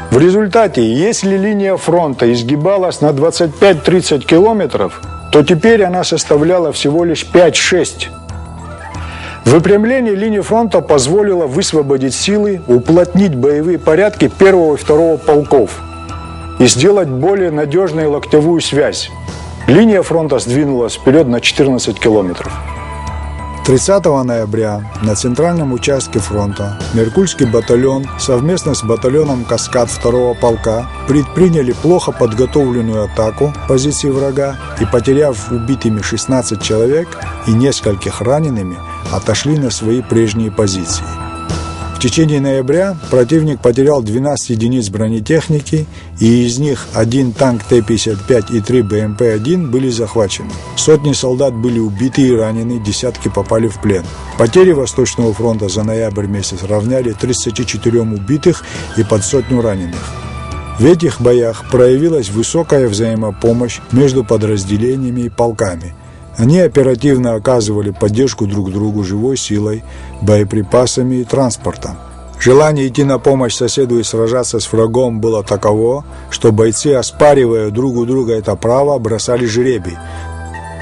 В результате, если линия фронта изгибалась на 25-30 километров, то теперь она составляла всего лишь 5-6. Выпрямление линии фронта позволило высвободить силы, уплотнить боевые порядки первого и второго полков и сделать более надежной локтевую связь. Линия фронта сдвинулась вперед на 14 километров. 30 ноября на центральном участке фронта Меркульский батальон совместно с батальоном «Каскад» 2-го полка предприняли плохо подготовленную атаку позиций врага и, потеряв убитыми 16 человек и нескольких ранеными, отошли на свои прежние позиции. В течение ноября противник потерял 12 единиц бронетехники, и из них 1 танк Т-55 и 3 БМП-1 были захвачены. Сотни солдат были убиты и ранены, десятки попали в плен. Потери Восточного фронта за ноябрь месяц равняли 34 убитых и под 100 раненых. В этих боях проявилась высокая взаимопомощь между подразделениями и полками. Они оперативно оказывали поддержку друг другу живой силой, боеприпасами и транспортом. Желание идти на помощь соседу и сражаться с врагом было таково, что бойцы, оспаривая друг у друга это право, бросали жребий.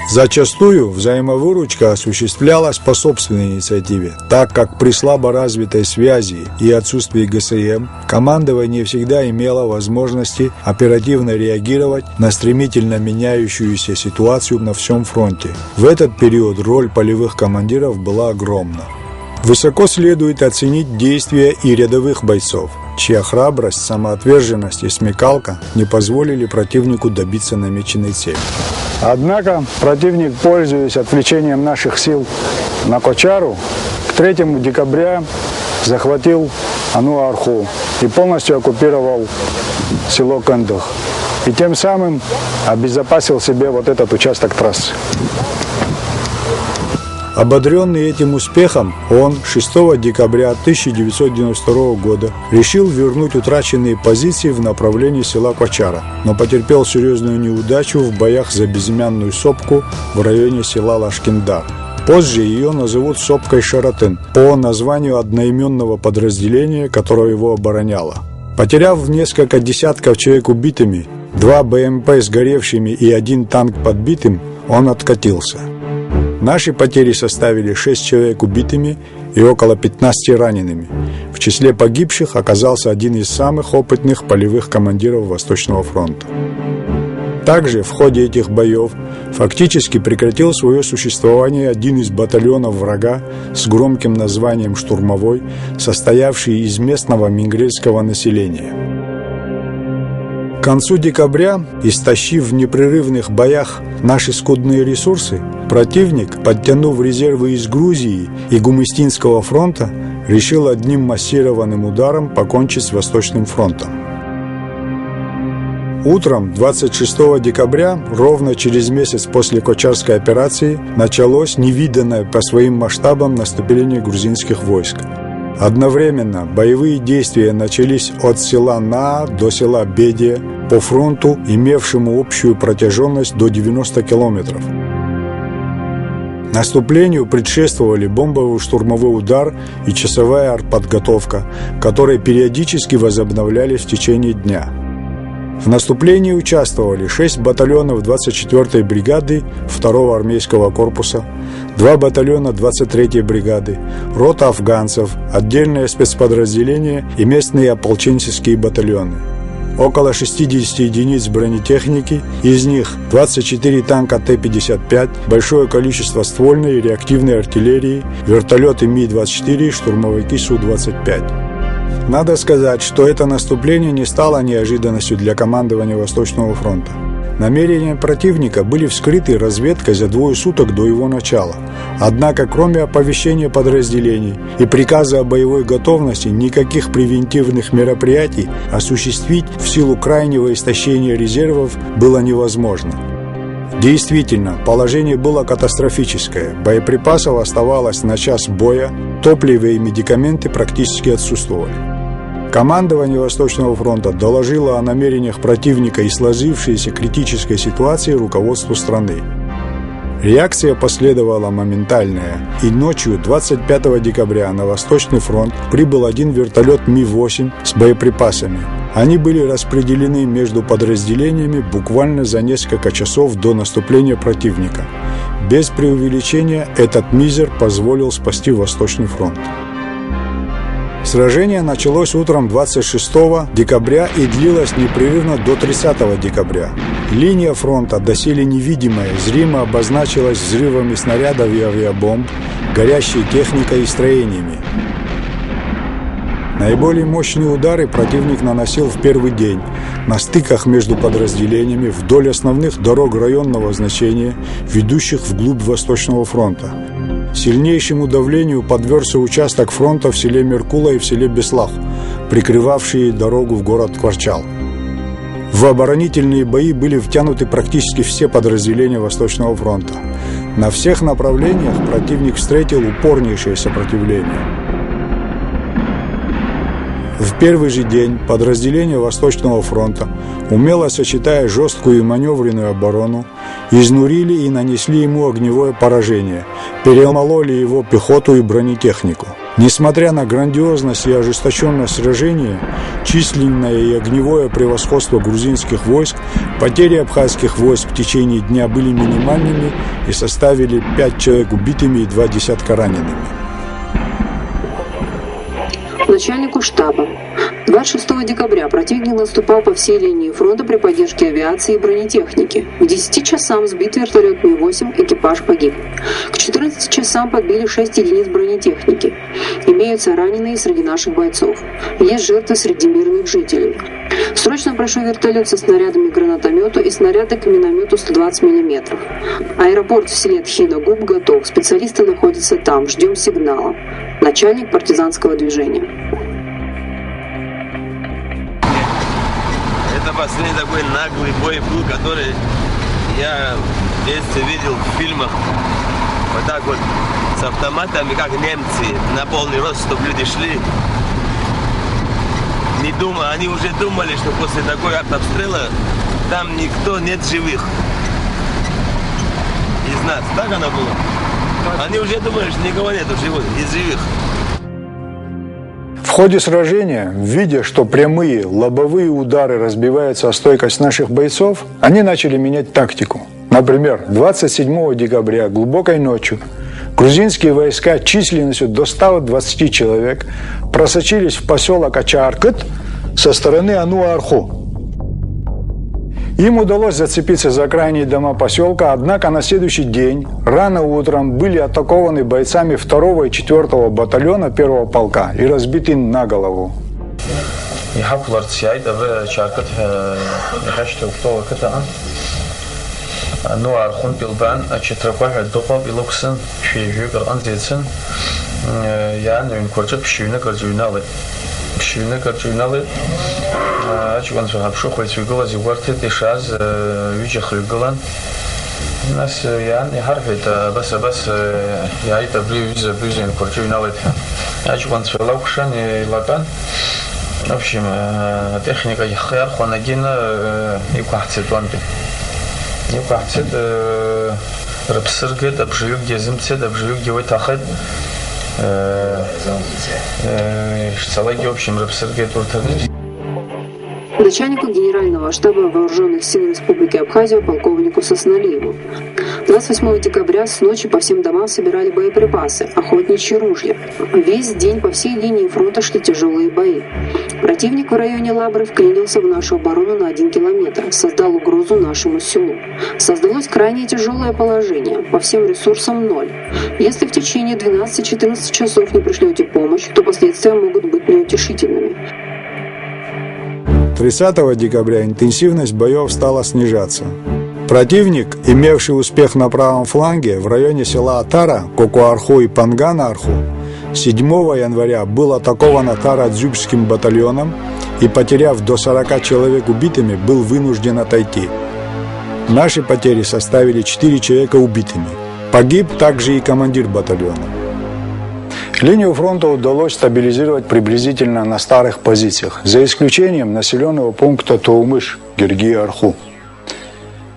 Зачастую взаимовыручка осуществлялась по собственной инициативе, так как при слабо развитой связи и отсутствии ГСМ командование всегда имело возможности оперативно реагировать на стремительно меняющуюся ситуацию на всем фронте. В этот период роль полевых командиров была огромна. Высоко следует оценить действия и рядовых бойцов, чья храбрость, самоотверженность и смекалка не позволили противнику добиться намеченной цели. Однако противник, пользуясь отвлечением наших сил на Кочару, к 3 декабря захватил Ану-Арху и полностью оккупировал село Кандых. И тем самым обезопасил себе вот этот участок трассы. Ободренный этим успехом, он 6 декабря 1992 года решил вернуть утраченные позиции в направлении села Кочара, но потерпел серьезную неудачу в боях за безымянную сопку в районе села Лашкиндар. Позже ее назовут сопкой Шаратын по названию одноименного подразделения, которое его обороняло. Потеряв несколько десятков человек убитыми, 2 БМП сгоревшими и 1 танк подбитым, он откатился. Наши потери составили 6 человек убитыми и около 15 ранеными. В числе погибших оказался один из самых опытных полевых командиров Восточного фронта. Также в ходе этих боев фактически прекратил свое существование один из батальонов врага с громким названием «Штурмовой», состоявший из местного мингрельского населения. К концу декабря, истощив в непрерывных боях наши скудные ресурсы, противник, подтянув резервы из Грузии и Гумыстинского фронта, решил одним массированным ударом покончить с Восточным фронтом. Утром 26 декабря, ровно через месяц после Кочарской операции, началось невиданное по своим масштабам наступление грузинских войск. Одновременно боевые действия начались от села Наа до села Бедия по фронту, имевшему общую протяженность до 90 километров. Наступлению предшествовали бомбовый штурмовой удар и часовая артподготовка, которые периодически возобновлялись в течение дня. В наступлении участвовали 6 батальонов 24-й бригады 2-го армейского корпуса, 2 батальона 23-й бригады, рота афганцев, отдельные спецподразделения и местные ополченческие батальоны. Около 60 единиц бронетехники, из них 24 танка Т-55, большое количество ствольной и реактивной артиллерии, вертолеты Ми-24 и штурмовики Су-25. Надо сказать, что это наступление не стало неожиданностью для командования Восточного фронта. Намерения противника были вскрыты разведкой за 2 суток до его начала. Однако, кроме оповещения подразделений и приказа о боевой готовности, никаких превентивных мероприятий осуществить в силу крайнего истощения резервов было невозможно. Действительно, положение было катастрофическое. Боеприпасов оставалось на час боя, топливо и медикаменты практически отсутствовали. Командование Восточного фронта доложило о намерениях противника и сложившейся критической ситуации руководству страны. Реакция последовала моментальная, и ночью 25 декабря на Восточный фронт прибыл один вертолет Ми-8 с боеприпасами. Они были распределены между подразделениями буквально за несколько часов до наступления противника. Без преувеличения, этот мизер позволил спасти Восточный фронт. Сражение началось утром 26 декабря и длилось непрерывно до 30 декабря. Линия фронта, доселе невидимая, зримо обозначилась взрывами снарядов и авиабомб, горящей техникой и строениями. Наиболее мощные удары противник наносил в первый день на стыках между подразделениями вдоль основных дорог районного значения, ведущих вглубь Восточного фронта. Сильнейшему давлению подвергся участок фронта в селе Меркула и в селе Беслах, прикрывавшие дорогу в город Кварчал. В оборонительные бои были втянуты практически все подразделения Восточного фронта. На всех направлениях противник встретил упорнейшее сопротивление. В первый же день подразделения Восточного фронта, умело сочетая жесткую и маневренную оборону, изнурили и нанесли ему огневое поражение, перемололи его пехоту и бронетехнику. Несмотря на грандиозность и ожесточенность сражения, численное и огневое превосходство грузинских войск, потери абхазских войск в течение дня были минимальными и составили 5 человек убитыми и 2 десятка ранеными. Начальнику штаба. 26 декабря противник наступал по всей линии фронта при поддержке авиации и бронетехники. К 10 часам сбит вертолет Ми-8, экипаж погиб. К 14 часам подбили 6 единиц бронетехники. Имеются раненые среди наших бойцов. Есть жертвы среди мирных жителей. Срочно прошу вертолет со снарядами к гранатомету и снаряды к миномету 120 мм. Аэропорт в селе Тхина-Губ готов. Специалисты находятся там. Ждем сигнала. Начальник партизанского движения. Это последний такой наглый бой был, который я в детстве видел в фильмах. Вот так вот с автоматами, как немцы, на полный рост, чтобы люди шли. Не думая, они уже думали, что после такой артобстрела там никто нет живых из нас. Так оно было? Они уже думают, что никого нет, живут из живых. В ходе сражения, видя, что прямые лобовые удары разбиваются о стойкость наших бойцов, они начали менять тактику. Например, 27 декабря глубокой ночью грузинские войска численностью до 120 человек просочились в поселок Ачааркыт со стороны Ану-Арху. Им удалось зацепиться за крайние дома поселка, однако на следующий день, рано утром, были атакованы бойцами 2 и 4 батальона 1 полка и разбиты на голову. أجوان في هالشو خويت يقول زي ورتت إشاز يجي خلقلان الناس يعني حرفت بس يعني تبري بيزين كرجي نالتها أجوان في لوكشان لبان نفسي تكنيكا يخير خوانا جينا يبقى حتسد وانبي يبقى حتسد ربسرقت أبجيوك جزمتسد أبجيوك جوي تاخد شتلاقي общем рабсергет уртагни. Начальнику Генерального штаба Вооруженных сил Республики Абхазия полковнику Сосналиеву. 28 декабря с ночи по всем домам собирали боеприпасы, охотничьи ружья. Весь день по всей линии фронта шли тяжелые бои. Противник в районе Лабры вклинился в нашу оборону на 1 километр, создал угрозу нашему селу. Создалось крайне тяжелое положение, по всем ресурсам ноль. Если в течение 12-14 часов не пришлете помощь, то последствия могут быть неутешительными. 30 декабря интенсивность боев стала снижаться. Противник, имевший успех на правом фланге в районе села Атара, Кокуарху и Пангана-Арху, 7 января был атакован Атара-Дзюбским батальоном и, потеряв до 40 человек убитыми, был вынужден отойти. Наши потери составили 4 человека убитыми. Погиб также и командир батальона. Линию фронта удалось стабилизировать приблизительно на старых позициях, за исключением населенного пункта Тоумыш, Гергия-Арху,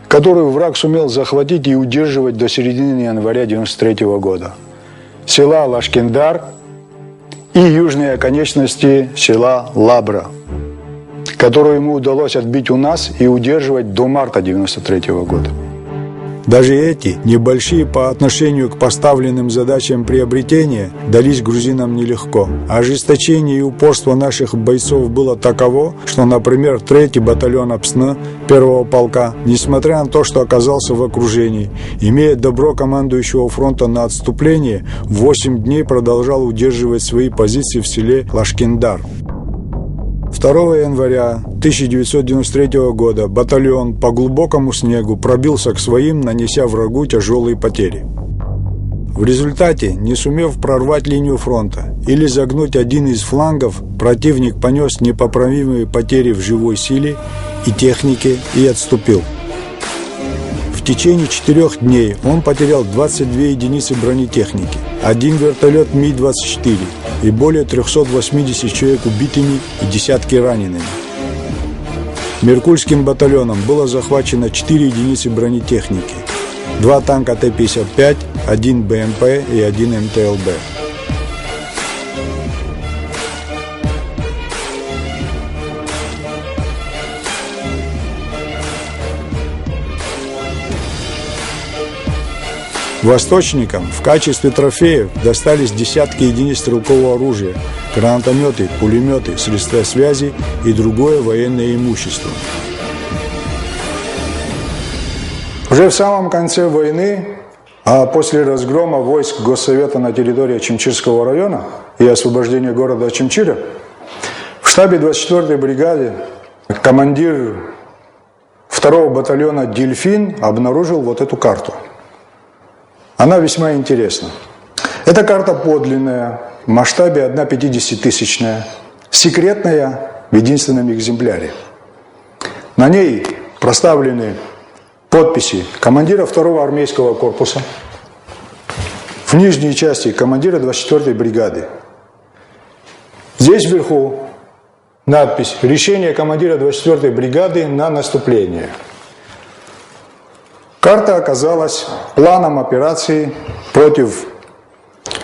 которую враг сумел захватить и удерживать до середины января 1993 года. Села Лашкендар и южные оконечности села Лабра, которую ему удалось отбить у нас и удерживать до марта 1993 года. Даже эти, небольшие по отношению к поставленным задачам приобретения, дались грузинам нелегко. Ожесточение и упорство наших бойцов было таково, что, например, 3-й батальон АПСН 1-го полка, несмотря на то, что оказался в окружении, имея добро командующего фронта на отступление, 8 дней продолжал удерживать свои позиции в селе Лашкендар. 2 января 1993 года батальон по глубокому снегу пробился к своим, нанеся врагу тяжелые потери. В результате, не сумев прорвать линию фронта или загнуть один из флангов, противник понес непоправимые потери в живой силе и технике и отступил. В течение 4 дней он потерял 22 единицы бронетехники, 1 вертолет Ми-24 и более 380 человек убитыми и десятки ранеными. Меркульским батальоном было захвачено 4 единицы бронетехники, 2 танка Т-55, 1 БМП и 1 МТЛБ. Восточникам в качестве трофеев достались десятки единиц стрелкового оружия, гранатометы, пулеметы, средства связи и другое военное имущество. Уже в самом конце войны, а после разгрома войск Госсовета на территории Ачимчирского района и освобождения города Ачимчира, в штабе 24-й бригады командир 2-го батальона «Дельфин» обнаружил вот эту карту. Она весьма интересна. Эта карта подлинная, в масштабе 1/50-тысячная, секретная в единственном экземпляре. На ней проставлены подписи командира 2-го армейского корпуса, в нижней части командира 24-й бригады. Здесь вверху надпись «Решение командира 24-й бригады на наступление». Карта оказалась планом операции против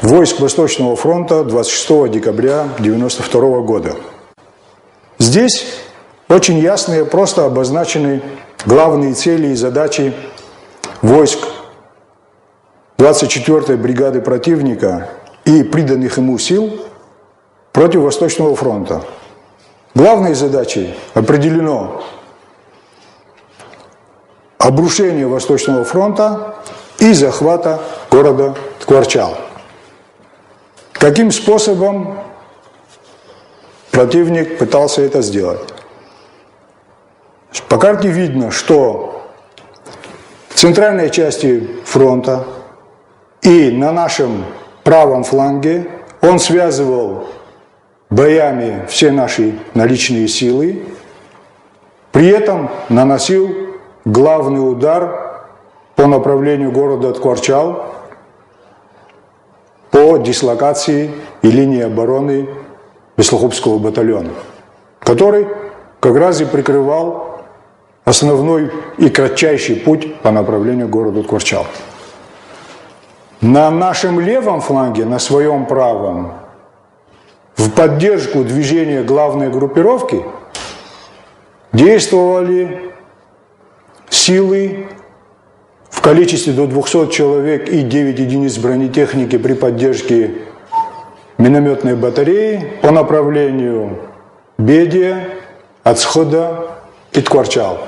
войск Восточного фронта 26 декабря 1992 года. Здесь очень ясно и просто обозначены главные цели и задачи войск 24-й бригады противника и приданных ему сил против Восточного фронта. Главной задачей определено обрушение Восточного фронта и захвата города Ткварчал. Каким способом противник пытался это сделать? По карте видно, что в центральной части фронта и на нашем правом фланге он связывал боями все наши наличные силы, при этом наносил главный удар по направлению города Ткварчал по дислокации и линии обороны Беслухопского батальона, который как раз и прикрывал основной и кратчайший путь по направлению к городу Ткварчал. На нашем левом фланге, на своем правом, в поддержку движения главной группировки действовали силы в количестве до 200 человек и 9 единиц бронетехники при поддержке минометной батареи по направлению Бедия, Ацхода и Ткварчал.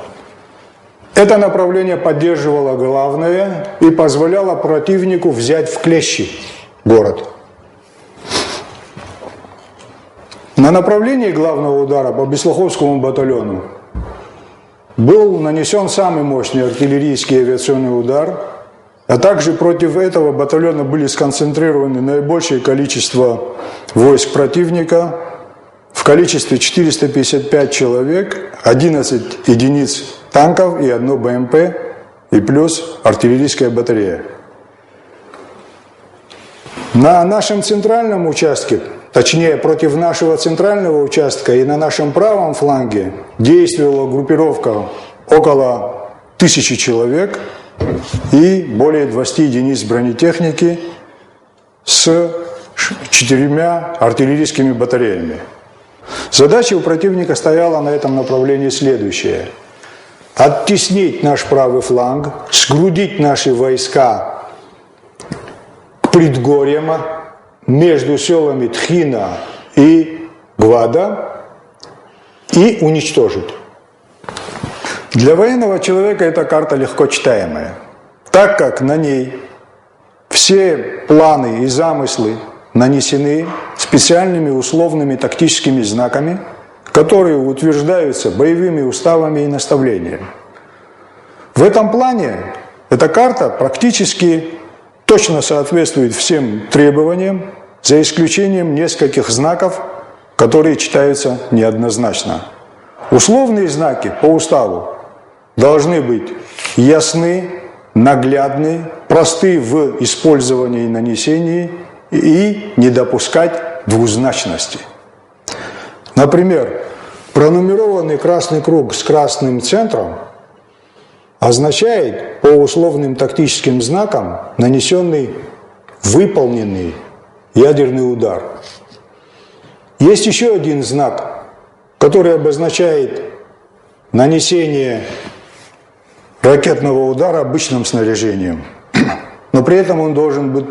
Это направление поддерживало главное и позволяло противнику взять в клещи город. На направлении главного удара по Беслуховскому батальону был нанесен самый мощный артиллерийский и авиационный удар, а также против этого батальона были сконцентрированы наибольшее количество войск противника в количестве 455 человек, 11 единиц танков и 1 БМП и плюс артиллерийская батарея. На нашем центральном участке, точнее против нашего центрального участка и на нашем правом фланге действовала группировка около 1000 человек и более 20 единиц бронетехники с 4 артиллерийскими батареями. Задача у противника стояла на этом направлении следующая: оттеснить наш правый фланг, сгрудить наши войска к предгорьям между селами Тхина и Гвада и уничтожить. Для военного человека эта карта легко читаемая, так как на ней все планы и замыслы нанесены специальными условными тактическими знаками, которые утверждаются боевыми уставами и наставлениями. В этом плане эта карта практически точно соответствует всем требованиям, за исключением нескольких знаков, которые читаются неоднозначно. Условные знаки по уставу должны быть ясны, наглядны, просты в использовании и нанесении и не допускать двузначности. Например, пронумерованный красный круг с красным центром означает по условным тактическим знакам нанесенный, выполненный ядерный удар. Есть еще один знак, который обозначает нанесение ракетного удара обычным снаряжением, но при этом он должен быть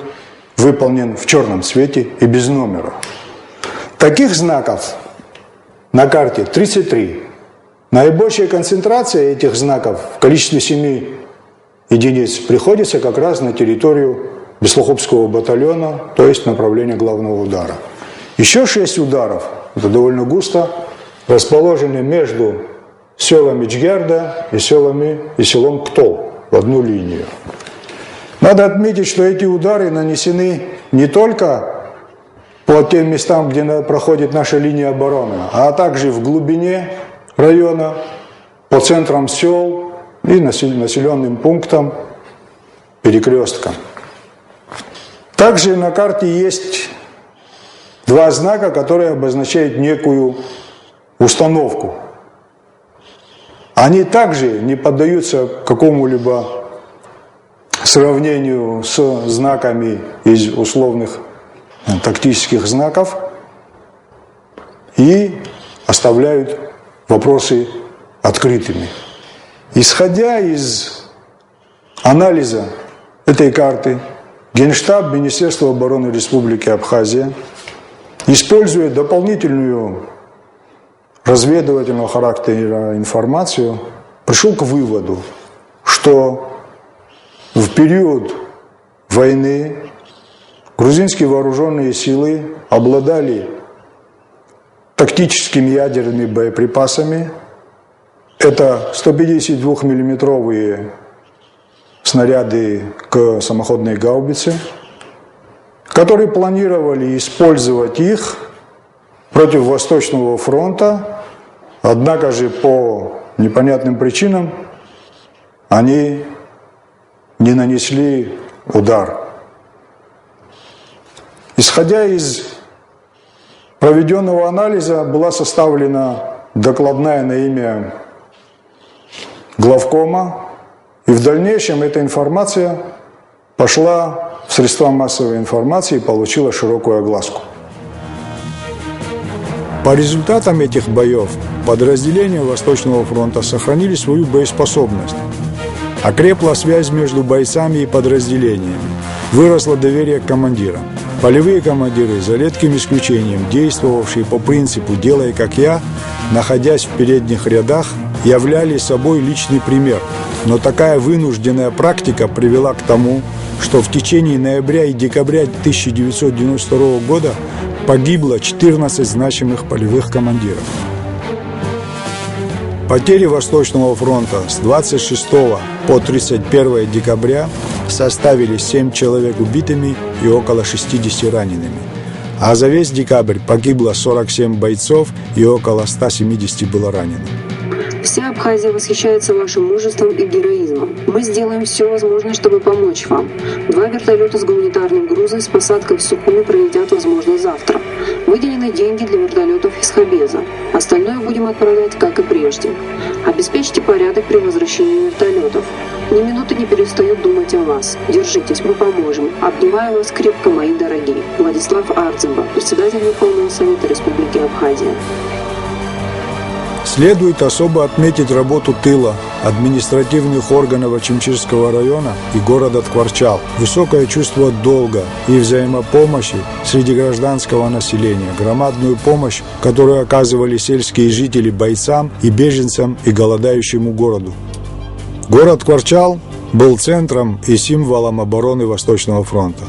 выполнен в черном цвете и без номера. Таких знаков на карте 33. Наибольшая концентрация этих знаков в количестве 7 единиц приходится как раз на территорию Беслухопского батальона, то есть направление главного удара. Еще 6 ударов, это довольно густо, расположены между селами Джгерда и селом Ктол в одну линию. Надо отметить, что эти удары нанесены не только по тем местам, где проходит наша линия обороны, а также в глубине района, по центрам сел и населенным пунктам, перекресткам. Также на карте есть 2 знака, которые обозначают некую установку. Они также не поддаются какому-либо сравнению с знаками из условных тактических знаков и оставляют вопросы открытыми. Исходя из анализа этой карты, Генштаб Министерства обороны Республики Абхазия, используя дополнительную разведывательного характера информацию, пришел к выводу, что в период войны грузинские вооруженные силы обладали тактическими ядерными боеприпасами. Это 152-миллиметровые снаряды к самоходной гаубице, которые планировали использовать их против Восточного фронта, однако же по непонятным причинам они не нанесли удар. Исходя из проведенного анализа была составлена докладная на имя главкома, и в дальнейшем эта информация пошла в средства массовой информации и получила широкую огласку. По результатам этих боев подразделения Восточного фронта сохранили свою боеспособность. Окрепла связь между бойцами и подразделениями. Выросло доверие к командирам. Полевые командиры, за редким исключением, действовавшие по принципу «делай как я», находясь в передних рядах, являли собой личный пример. Но такая вынужденная практика привела к тому, что в течение ноября и декабря 1992 года погибло 14 значимых полевых командиров. Потери Восточного фронта с 26 по 31 декабря составили 7 человек убитыми и около 60 ранеными. А за весь декабрь погибло 47 бойцов и около 170 было ранено. Вся Абхазия восхищается вашим мужеством и героизмом. Мы сделаем все возможное, чтобы помочь вам. 2 вертолета с гуманитарным грузом с посадкой в Сухуми прилетят, возможно, завтра. Выделены деньги для вертолетов из Хабеза. Остальное будем отправлять, как и прежде. Обеспечьте порядок при возвращении вертолетов. Ни минуты не перестаю думать о вас. Держитесь, мы поможем. Обнимаю вас крепко, мои дорогие. Владислав Ардзимба, председатель Верховного Совета Республики Абхазия. Следует особо отметить работу тыла, административных органов Очимчирского района и города Ткварчал, высокое чувство долга и взаимопомощи среди гражданского населения, громадную помощь, которую оказывали сельские жители бойцам и беженцам и голодающему городу. Город Ткварчал был центром и символом обороны Восточного фронта.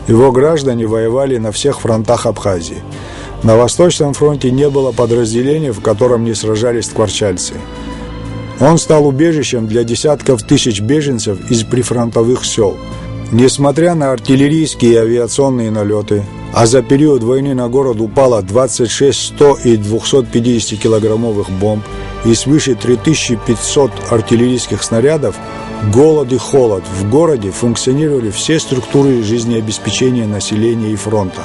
Его граждане воевали на всех фронтах Абхазии. На Восточном фронте не было подразделения, в котором не сражались ткварчальцы. Он стал убежищем для десятков тысяч беженцев из прифронтовых сел. Несмотря на артиллерийские и авиационные налеты, а за период войны на город упало 26 100 и 250-килограммовых бомб и свыше 3500 артиллерийских снарядов, голод и холод, в городе функционировали все структуры жизнеобеспечения населения и фронта.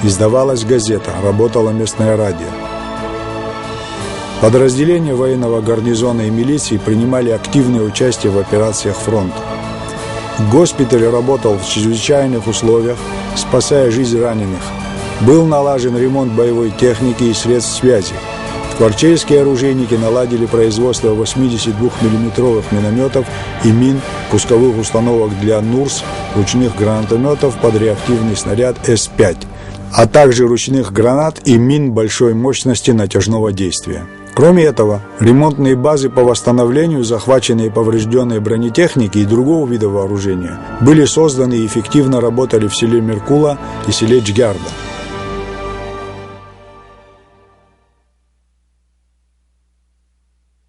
Издавалась газета, работало местное радио. Подразделения военного гарнизона и милиции принимали активное участие в операциях фронта. Госпиталь работал в чрезвычайных условиях, спасая жизнь раненых. Был налажен ремонт боевой техники и средств связи. Ткварчельские оружейники наладили производство 82-миллиметровых минометов и мин, пусковых установок для НУРС, ручных гранатометов под реактивный снаряд С-5, а также ручных гранат и мин большой мощности натяжного действия. Кроме этого, ремонтные базы по восстановлению захваченной и поврежденной бронетехники и другого вида вооружения были созданы и эффективно работали в селе Меркула и селе Джгярда.